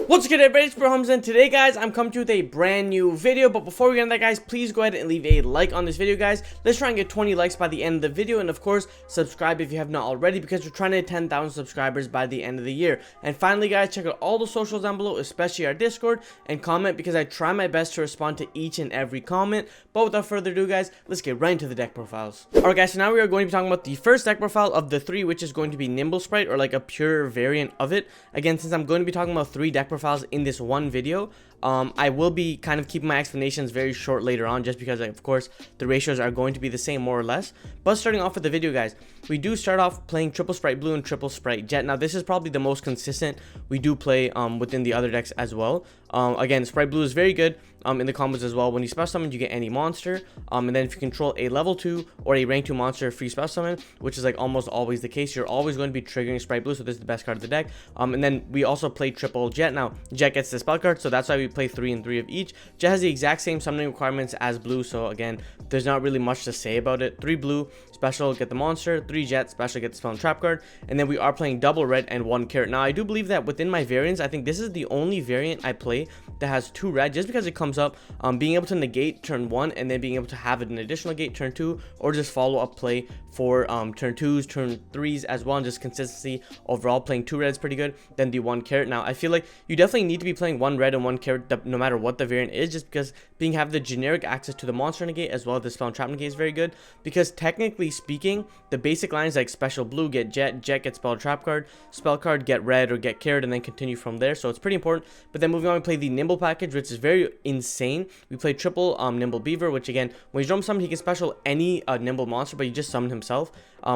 What's good, everybody? It's Bro Humza, and today, guys, I'm coming to you with a brand new video. But before we get into that, guys, please go ahead and leave a like on this video, guys. Let's try and get 20 likes by the end of the video, and of course, subscribe if you have not already, because we're trying to hit 10,000 subscribers by the end of the year. And finally, guys, check out all the socials down below, especially our Discord, and comment, because I try my best to respond to each and every comment. But without further ado, guys, let's get right into the deck profiles. Alright, guys, so now we are going to be talking about the first deck profile of the three, which is going to be Nimble Spright, or like a pure variant of it. Again, since I'm going to be talking about three deck profiles in this one video, I will be kind of keeping my explanations very short later on, just because, of course, the ratios are going to be the same more or less. But starting off with the video, guys, we do start off playing triple Spright Blue and triple Spright Jet. Now, this is probably the most consistent we do play within the other decks as well. Again, Spright Blue is very good in the combos as well. When you special summon, you get any monster, and then if you control a level 2 or a rank 2 monster free special summon, which is like almost always the case, you're always going to be triggering Spright Blue, so this is the best card of the deck. And then we also play triple Jet. Now, Jet gets the spell card, so that's why we play 3 and 3 of each. Jet has the exact same summoning requirements as Blue, so again, there's not really much to say about it. 3 Blue, special, get the monster. 3 Jet, special, get the spell and trap card. And then we are playing double red and 1 carrot. Now, I do believe that within my variants, I think this is the only variant I play that has 2 red, just because it comes up being able to negate turn 1 and then being able to have an additional gate turn 2, or just follow up play for turn 2s, turn 3s as well, and just consistency overall. Playing 2 reds pretty good, then the 1 carrot. Now, I feel like you definitely need to be playing 1 red and 1 carrot no matter what the variant is, just because have the generic access to the monster negate as well as the spell and trap negate is very good, because technically speaking, the basic lines like special Blue get Jet, Jet get spell trap card, spell card get red or get carrot, and then continue from there, so it's pretty important. But then moving on, we play the Nimble package, which is very insane. We play triple Nimble Beaver, which again, when you drum summon, he can special any Nimble monster, but you just summon himself,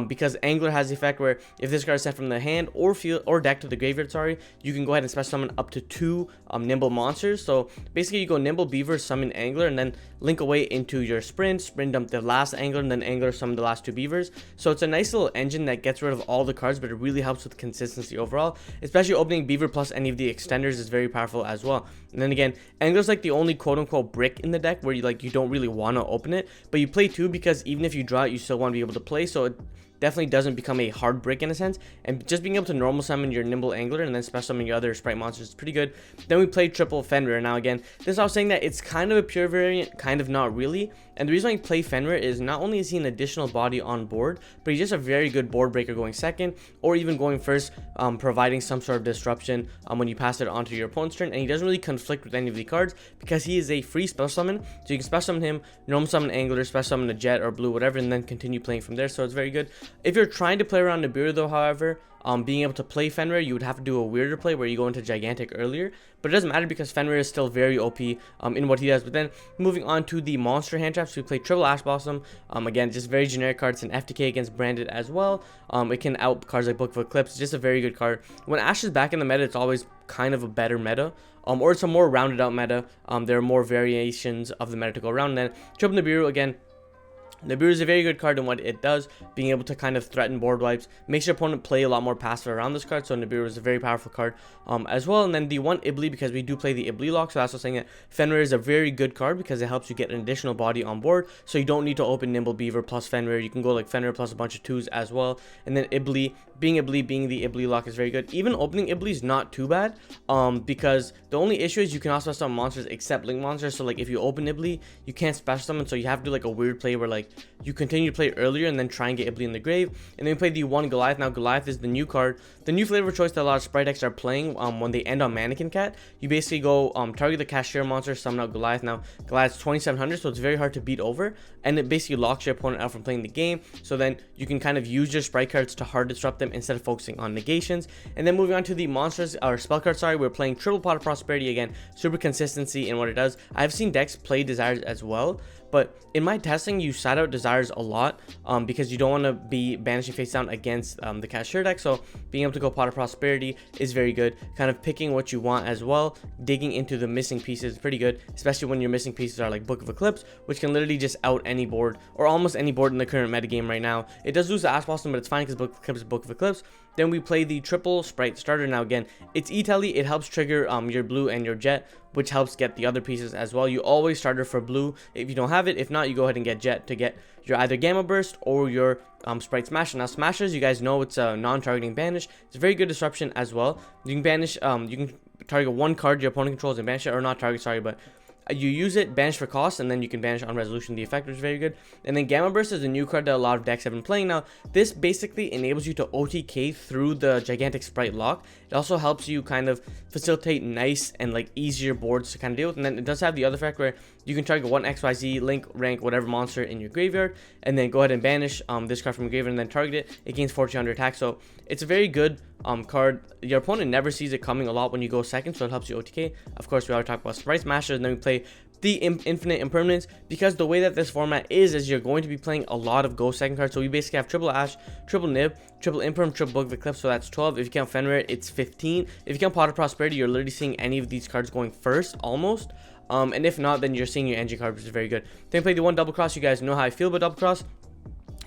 because Angler has the effect where if this card is sent from the hand or field or deck to the graveyard, you can go ahead and special summon up to 2 Nimble monsters. So basically, you go Nimble Beaver, summon Angler, and then link away into your Sprint dump the last Angler, and then Angler summon the last 2 Beavers. So it's a nice little engine that gets rid of all the cards, but it really helps with consistency overall, especially opening Beaver plus any of the extenders is very powerful as well. And then again, Angler's like the only quote-unquote brick in the deck where you don't really want to open it, but you play 2 because even if you draw it, you still want to be able to play, so it definitely doesn't become a hard brick in a sense. And just being able to normal summon your Nimble Angler and then special summon your other Spright monsters is pretty good. Then we play triple Fenrir. Now again, this I was saying that it's kind of a pure variant, kind of not really. And the reason why you play Fenrir is not only is he an additional body on board, but he's just a very good board breaker going second or even going first, providing some sort of disruption when you pass it onto your opponent's turn. And he doesn't really conflict with any of the cards because he is a free special summon, so you can special summon him, normal summon Angler, special summon a Jet or Blue, whatever, and then continue playing from there. So it's very good. If you're trying to play around Nibiru though, however, being able to play Fenrir, you would have to do a weirder play where you go into Gigantic earlier, but it doesn't matter because Fenrir is still very OP in what he does. But then moving on to the monster hand traps, we play triple Ash Blossom. Again, just very generic cards, and FTK against Branded as well. It can out cards like Book of Eclipse. It's just a very good card. When Ash is back in the meta, it's always kind of a better meta, or it's a more rounded out meta. There are more variations of the meta to go around. And then triple Nibiru, again, Nibiru is a very good card in what it does, being able to kind of threaten board wipes, makes your opponent play a lot more passive around this card, so Nibiru is a very powerful card as well. And then the 1 Ibli, because we do play the Ibli lock, so that's what I'm saying that Fenrir is a very good card because it helps you get an additional body on board, so you don't need to open Nimble Beaver plus Fenrir. You can go like Fenrir plus a bunch of 2s as well. And then Ibli, being the Ibli lock is very good. Even opening Ibli is not too bad, because the only issue is you can also summon monsters except link monsters, so like if you open Ibli, you can't special summon, so you have to do like a weird play where like you continue to play earlier and then try and get Ibli in the grave. And then we play the 1 Goliath. Now Goliath is the new card, the new flavor choice that a lot of Spright decks are playing when they end on Mannequin Cat. You basically go target the Cashier monster, summon out Goliath. Now Goliath's 2700, so it's very hard to beat over, and it basically locks your opponent out from playing the game, so then you can kind of use your Spright cards to hard disrupt them instead of focusing on negations. And then moving on to the monsters, or spell cards, we're playing triple Pot of Prosperity. Again, super consistency in what it does. I've seen decks play Desires as well, but in my testing, you side out Desires a lot because you don't want to be banishing face down against the Cashier deck. So being able to go Pot of Prosperity is very good. Kind of picking what you want as well. Digging into the missing pieces is pretty good, especially when your missing pieces are like Book of Eclipse, which can literally just out any board, or almost any board in the current metagame right now. It does lose the Ash Blossom, but it's fine because Book of Eclipse is Book of Eclipse. Then we play the triple Spright starter. Now again, it's E-Telly. It helps trigger your Blue and your Jet, which helps get the other pieces as well. You always starter for Blue if you don't have it. If not, you go ahead and get Jet to get your either Gamma Burst or your Spright Smash. Now Smashers, you guys know it's a non-targeting banish. It's a very good disruption as well. You can banish, you can target one card your opponent controls and banish it, or not target, sorry, but you use it, banish for cost, and then you can banish on resolution the effect, which is very good. And then Gamma Burst is a new card that a lot of decks have been playing now. This basically enables you to OTK through the Gigantic Spright lock. It also helps you kind of facilitate nice and like easier boards to kind of deal with. And then it does have the other effect where you can target one XYZ, link, rank, whatever monster in your graveyard, and then go ahead and banish this card from your graveyard and then target it. It gains 1400 attack, so it's a very good card. Your opponent never sees it coming a lot when you go second, so it helps you OTK. Of course, we already talked about Spright Smashers, and then we play the infinite impermanence, because the way that this format is you're going to be playing a lot of go second cards. So we basically have triple Ash, triple Nib, triple Imperm, triple Book of Eclipse, so that's 12. If you count Fenrir, it's 15. If you count Pot of Prosperity, you're literally seeing any of these cards going first, almost. And if not, then you're seeing your engine card, which is very good. Then play the one Double Cross. You guys know how I feel about Double Cross.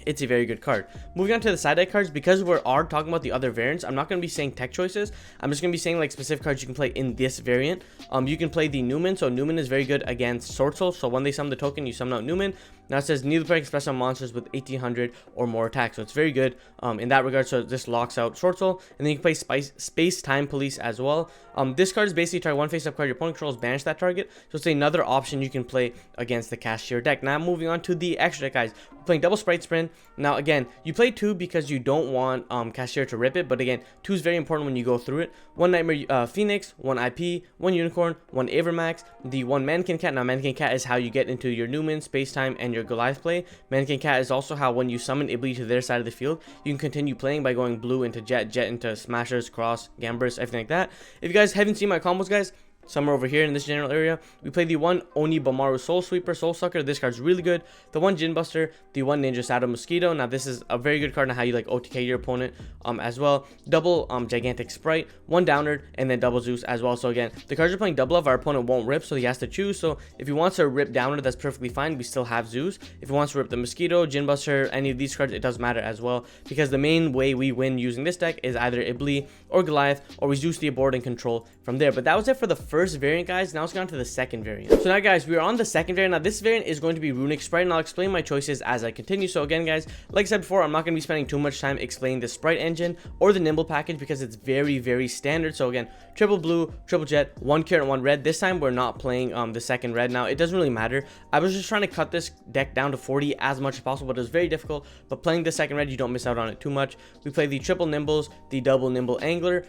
It's a very good card. Moving on to the side deck cards, because we are talking about the other variants, I'm not going to be saying tech choices. I'm just going to be saying like specific cards you can play in this variant. You can play the Newman. So Newman is very good against Sword Soul. So when they summon the token, you summon out Newman. Now it says neither player can special monsters with 1800 or more attack. So it's very good in that regard. So this locks out Sword Soul. And then you can play Space Time Police as well. This card is basically target one face-up card your opponent controls, banish that target. So it's another option you can play against the Cashier deck. Now moving on to the extra deck, guys. We're playing double Spright Sprint. Now again, you play 2 because you don't want Cashier to rip it. But again, 2 is very important when you go through it. One Nightmare Phoenix, one IP, one Unicorn, one Avermax, the one Mannequin Cat. Now Mannequin Cat is how you get into your Newman, Space Time, and your Goliath play. Mannequin Cat is also how when you summon ability to their side of the field, you can continue playing by going blue into Jet, Jet into Smashers, Cross, Gambers, everything like that. If you guys haven't seen my combos, guys, somewhere over here in this general area, we play the one Oni Bamaru Soul Sweeper, Soul Sucker. This card's really good. The one Jin Buster, the one Ninja Shadow Mosquito. Now this is a very good card on how you like OTK your opponent as well. Double Gigantic Spright, one Downard, and then double Zeus as well. So again, the cards you're playing double of, our opponent won't rip, so he has to choose. So if he wants to rip Downard, that's perfectly fine. We still have Zeus. If he wants to rip the Mosquito, Jin Buster, any of these cards, it doesn't matter as well, because the main way we win using this deck is either Ibli or Goliath, or we Zeus the board and control from there. But that was it for the first variant, guys. Now let's go on to the second variant. So now, guys, we are on the second variant. Now this variant is going to be Runick Spright, and I'll explain my choices as I continue. So again, guys, like I said before, I'm not going to be spending too much time explaining the Spright engine or the Nimble package, because it's very, very standard. So again, triple blue, triple jet, one carrot, one red. This time we're not playing the second red. Now it doesn't really matter. I was just trying to cut this deck down to 40 as much as possible, but it was very difficult. But playing the second red, you don't miss out on it too much. We play the triple Nimbles, the double Nimble Angler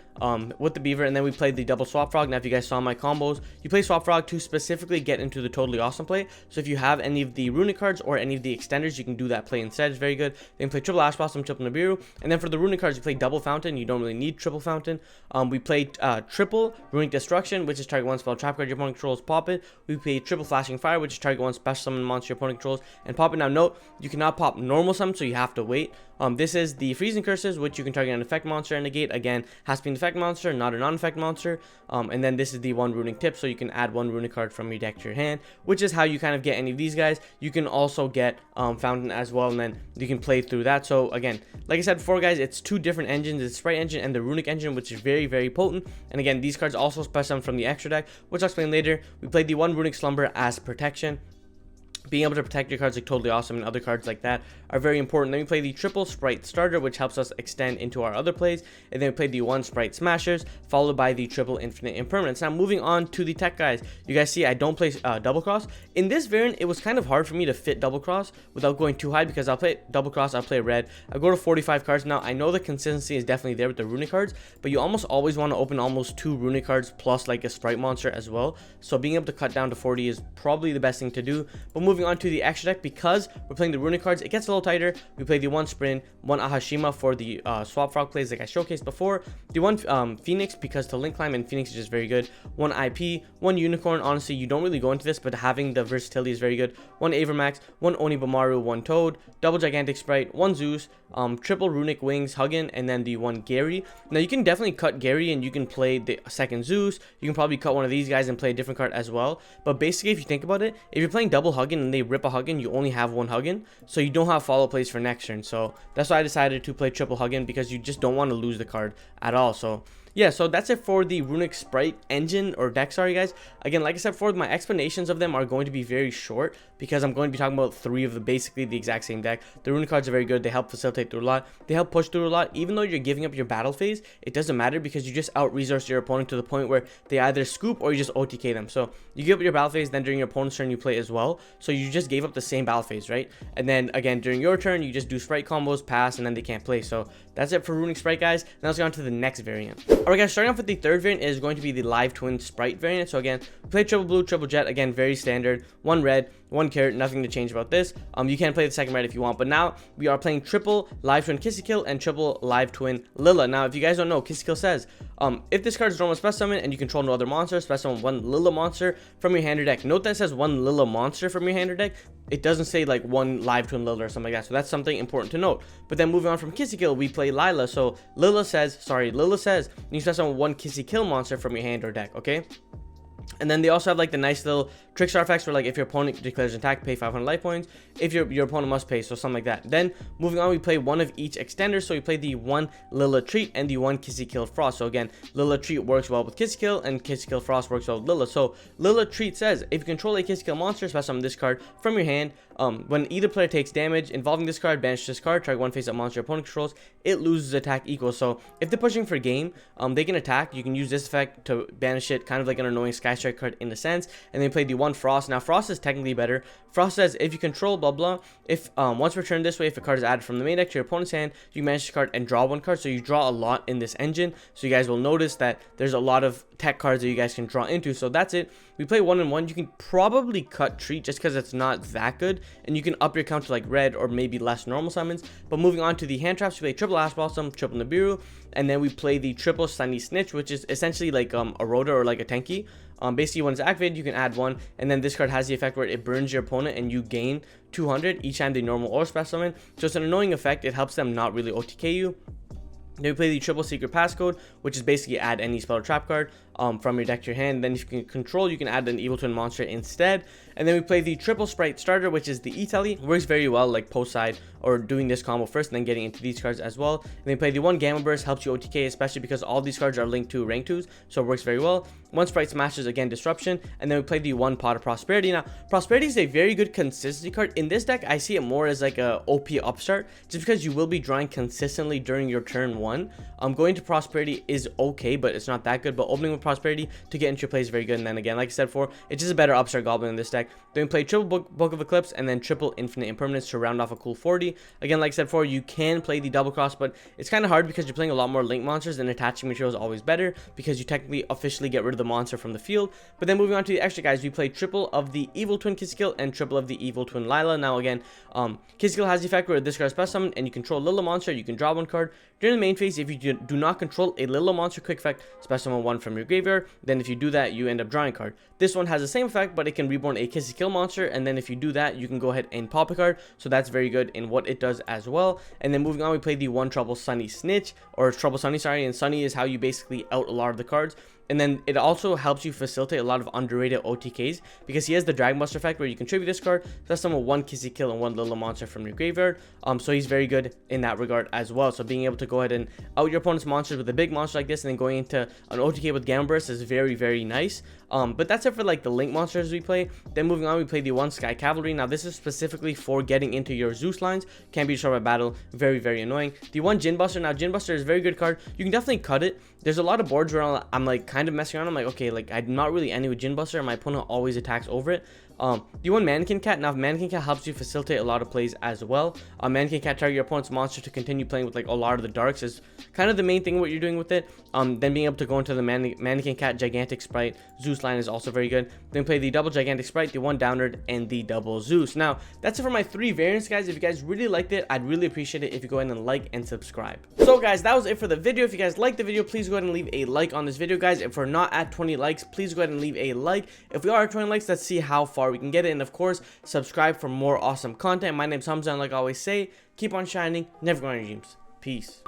with the Beaver, and then we played the double Swap Frog. Now if you guys saw my combos, you play Swap Frog to specifically get into the totally awesome play. So if you have any of the Runick cards or any of the extenders, you can do that play instead. It's very good. Then play triple Ash Blossom, triple Nibiru, and then for the Runick cards, you play double Fountain. You don't really need triple Fountain. We play triple Runick Destruction, which is target one spell trap card your opponent controls, pop it. We play triple Flashing Fire, which is target one special summon monster your opponent controls, and pop it. Now note, you cannot pop normal summon, so you have to wait. This is the Freezing Curses, which you can target an effect monster and negate. Again, has to be an effect monster, not a non-effect monster. And then this is the one Runick Tip, so you can add one Runick card from your deck to your hand, which is how you kind of get any of these guys. You can also get Fountain as well, and then you can play through that. So again, like I said before, guys, it's 2 different engines. It's Spright engine and the Runick engine, which is very, very potent. And again, these cards also special from the extra deck, which I'll explain later. We played the one Runick Slumber as protection. Being able to protect your cards like totally awesome, and other cards like that are very important. Then we play the triple Spright Starter, which helps us extend into our other plays, and then we play the one Spright Smashers, followed by the triple Infinite Impermanence. Now moving on to the tech, guys, you guys see I don't play double cross. In this variant, it was kind of hard for me to fit double cross without going too high, because I'll play double cross, I'll play red, I go to 45 cards. Now I know the consistency is definitely there with the Runick cards, but you almost always want to open almost 2 Runick cards plus like a Spright monster as well. So being able to cut down to 40 is probably the best thing to do. But moving on to the extra deck, because we're playing the Runick cards, it gets a little tighter. We play the one Sprint, one Ahashima for the Swap Frog plays like I showcased before, the one Phoenix, because to link climb and Phoenix is just very good, one IP, one Unicorn. Honestly, you don't really go into this, but having the versatility is very good. One Avermax, one Onibamaru, one Toad, double Gigantic Spright, one Zeus, triple Runick Wings, Huggin, and then the one Gary. Now you can definitely cut Gary and you can play the second Zeus. You can probably cut one of these guys and play a different card as well. But basically, if you think about it, if you're playing double Huggin and they rip a Huggin, you only have one Huggin, so you don't have follow plays for next turn. So that's why I decided to play triple Huggin, because you just don't want to lose the card at all. So yeah, so that's it for the Runick Spright engine or deck, sorry guys. Again, like I said before, my explanations of them are going to be very short because I'm going to be talking about 3 of the basically the exact same deck. The Runick cards are very good. They help facilitate through a lot. They help push through a lot. Even though you're giving up your battle phase, it doesn't matter because you just out-resource your opponent to the point where they either scoop or you just OTK them. So you give up your battle phase, then during your opponent's turn you play as well. So you just gave up the same battle phase, right? And then again, during your turn, you just do Spright combos, pass, and then they can't play. So that's it for Runick Spright, guys. Now let's go on to the next variant. Alright guys, starting off with the third variant is going to be the Live Twin Spright variant. So again, we play triple blue, triple jet, again, very standard. 1 red, 1 carrot, nothing to change about this. You can play the second red if you want, but now we are playing triple Live Twin Kissy Kill and triple Live Twin Lilla. Now, if you guys don't know, Kissy Kill says, if this card is normal special summon and you control no other monster, special summon 1 Lilla monster from your hand or deck. Note that it says 1 Lilla monster from your hand or deck. It doesn't say like 1 Live Twin Lilla or something like that, so that's something important to note. But then moving on from Kissy Kill, we play Lila. So Lila says you special summon 1 Kissy Kill monster from your hand or deck, okay? And then they also have like the nice little trickster effects where like if your opponent declares an attack, pay 500 life points. If your opponent must pay, so something like that. Then moving on, we play 1 of each extender. So we play the 1 Lilla Treat and the 1 Kissy Kill Frost. So again, Lilla Treat works well with Kissy Kill and Kissy Kill Frost works well with Lilla. So Lilla Treat says if you control a Kissy Kill monster, special summon this card from your hand. When either player takes damage involving this card, banish this card, target 1 face-up monster your opponent controls, it loses attack equal. So if they're pushing for game, they can attack. You can use this effect to banish it, kind of like an annoying Sky Strike card in a sense. And then play the 1 Frost. Now Frost is technically better. Frost says if you control blah blah, if once returned this way, if a card is added from the main deck to your opponent's hand, you manage the card and draw 1 card. So you draw a lot in this engine. So you guys will notice that there's a lot of tech cards that you guys can draw into. So that's it. We play 1 and 1. You can probably cut Treat just because it's not that good, and you can up your count to like red or maybe less normal summons. But moving on to the hand traps, we play triple Ash Blossom, triple Nibiru, and then we play the triple Sunny Snitch, which is essentially like a Rhoda or like a Tenki. Basically when it's activated, you can add 1, and then this card has the effect where it burns your opponent and you gain 200 each time they normal or special summon. So it's an annoying effect. It helps them not really OTK you. Then we play the triple Secret Passcode, which is basically add any spell or trap card from your deck to your hand. Then if you can control, you can add an Evil Twin monster instead. And then we play the triple Spright Starter, which is the E-Telly. Works very well like post side or doing this combo first and then getting into these cards as well. And then we play the 1 Gamma Burst, helps you OTK, especially because all these cards are linked to rank 2s, so it works very well. 1 Spright Smashes, again Disruption. And then we play the 1 Pot of Prosperity. Now Prosperity is a very good consistency card. In this deck, I see it more as like a OP upstart, just because you will be drawing consistently during your turn 1. Going to Prosperity is okay, but it's not that good. But opening with Prosperity to get into your play is very good. And then again, like I said before, it's just a better upstart goblin in this deck. Then we play triple Book of Eclipse and then triple Infinite Impermanence to round off a cool 40. Again, like I said before, you can play the double cross, but it's kind of hard because you're playing a lot more link monsters, and attaching material is always better because you technically officially get rid of the monster from the field. But then moving on to the extra guys, we play triple of the Evil Twin Kissy Kill and triple of the Evil Twin Lila. Now again, Kissy Kill has the effect where this card is special summon and you control Lila monster, you can draw 1 card. During the main phase, if you do not control a Lila monster, quick effect, special summon 1 from your graveyard. Then if you do that, you end up drawing a card. This one has the same effect, but it can reborn a Kissy Kill monster, and then if you do that, you can go ahead and pop a card. So that's very good in what it does as well. And then moving on, we play the 1 Trouble Sunny Snitch, or Trouble Sunny, sorry, and Sunny is how you basically out a lot of the cards. And then it also helps you facilitate a lot of underrated OTKs because he has the Dragon Buster effect where you contribute this card, that's summon 1 Kissy Kill and 1 Lila monster from your graveyard. So he's very good in that regard as well. So being able to go ahead and out your opponent's monsters with a big monster like this and then going into an OTK with Gamma Burst is very, very nice. But that's it for like the link monsters we play. Then moving on, we play the 1 Sky Cavalry. Now this is specifically for getting into your Zeus lines. Can be destroyed by battle. Very, very annoying. The 1 Jin Buster. Now Jin Buster is a very good card. You can definitely cut it. There's a lot of boards where I'm like kind of messing around. I'm like, okay, like I'm not really ending with Jin Buster and my opponent always attacks over it. The 1 Mannequin Cat. Now Mannequin Cat helps you facilitate a lot of plays as well. Mannequin Cat, target your opponent's monster to continue playing with like a lot of the darks is kind of the main thing what you're doing with it. Then being able to go into the Mannequin Cat Gigantic Spright Zeus line is also very good. Then play the double Gigantic Spright, the 1 Downward, and the double Zeus. Now that's it for my 3 variants, guys. If you guys really liked it, I'd really appreciate it if you go ahead and like and subscribe. So guys, that was it for the video. If you guys liked the video, please go ahead and leave a like on this video, guys. If we're not at 20 likes, please go ahead and leave a like. If we are at 20 likes, let's see how far we can get it. And of course, subscribe for more awesome content. My name's Hamza, and like I always say, keep on shining, never go on your dreams. Peace.